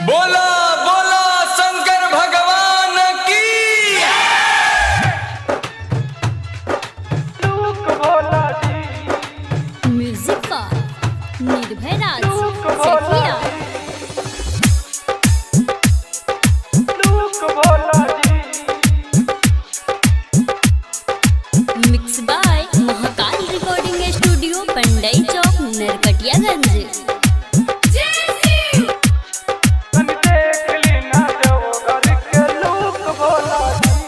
बोला बोला शंकर भगवान की। म्यूजिक का निर्भय राज सखिया। Mix by Mahakal recording studio Pandai Chowk Narkatiaganj.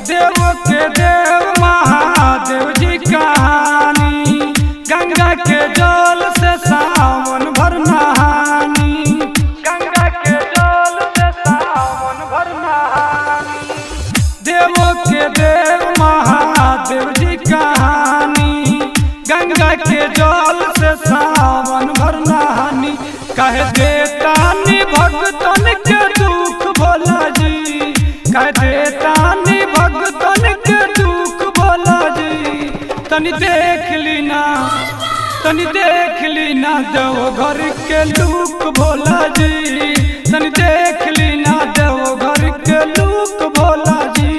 देव के देव महादेव जी कहानी, गंगा के जल से सावन भर नहानी, गंगा के जल से सावन भर नहानी। देव के देव महादेव जी कहानी, गंगा के जल से सावन भर नहानी। कह देता नि भगतन के दुख भोला जी, कह देता नि भगतन के दुख भोला जी। तनी देख लीना, तनी देख लीना देव घर के लूक भोला जी, तनी देख लीना देव घर के लूक भोला जी,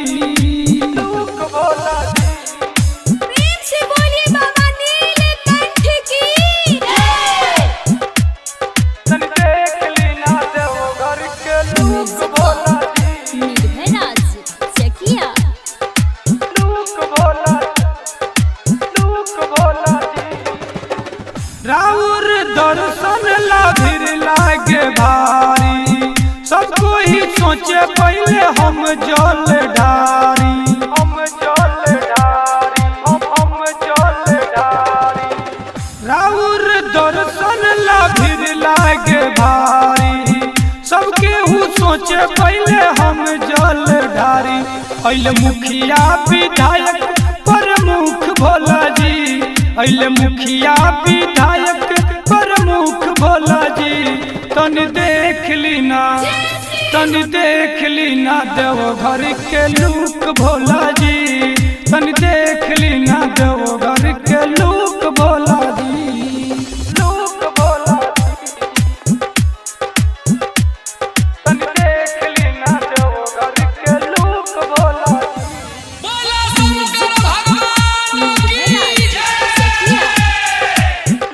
लूक भोला जी। प्रेम से बोलिए बाबा नीलकंठ की। तनी देख लीना देव घर के लूक भोला जी, निर्भय राज सखिया। लूक भोला, लूक भोला जी। राउर दर्शन ला भीड़ लागे भारी, सब कोई सोचे पहले हम जल ढारी, हम जल ढारी, हम जल ढारी। राउर दर्शन ला भीड़ लागे भारी, सब केहू सोचे पहले हम जल ढारी। अइले मुखिया विधायक प्रमुख भोला जी, अइले मुखिया विधायक प्रमुख भोला जी। तनी देख लीना, तनी देख लीना देव घर के लूक भोला जी, तनी देख लीना देव घर के लूक भोला जी, लूक भोला जी। तनी देख लीना देव घर के लूक भोला जी। बोला शंकर भगवान की जय।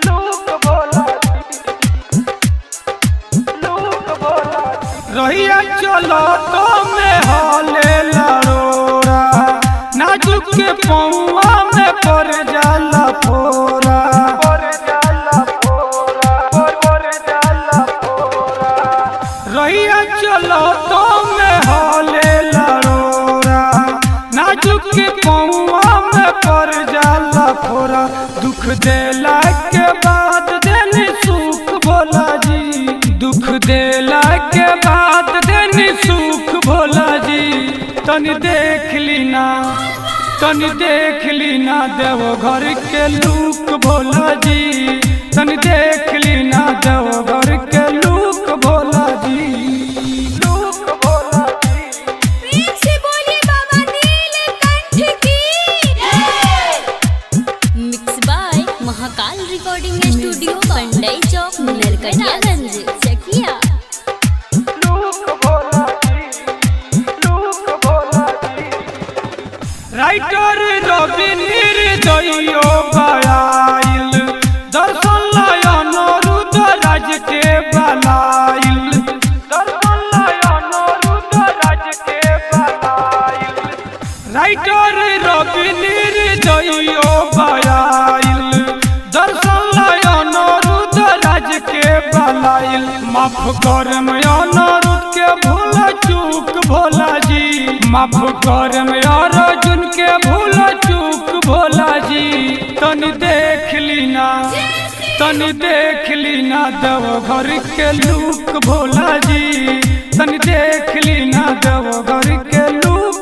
Look Bhola ji, look Bhola ji. रहिया चलो तो में हाले लरोरा, नाजुक के पौआ में पड़ जाला फोरा, पड़ जाला फोरा, पड़ जाला फोरा। रहिया चलो तो में हाले लरोरा, नाजुक के पौआ में पड़ जाला फोरा। दुख देला के बाद देनी सुख भोला जी, दुख देला के बाद देनी सुख भोला जी। तनी देख लीना, तनी देख लीना देव घर के लूक भोला जी, तनी देख लीना देव घर के लूक भोला जी, लूक भोला जी। प्रेम से बोलिए बाबा नीलकंठ की। Mix by Mahakal recording studio Pandai Chowk Narkatiaganj सखिया। लूक भोला जी, लूक भोला जी। राइटर रवि निर्दयो बयाइल, दर्शन लायन रुद्रराज के बलाइल, दर्शन लायन रुद्रराज के बलाइल। राइटर रवि निर्दयो बयाइल, दर्शन लायन रुद्रराज के बलाइल। माफ करम अनुरुद्ध के भूल चूक भोला जी, माफ करम अर्जुन के भूल चूक भोला जी। तनी देख लीना, तनी देख लीना देव घर के लूक भोला जी, तनी देख लीना देव घर के लूक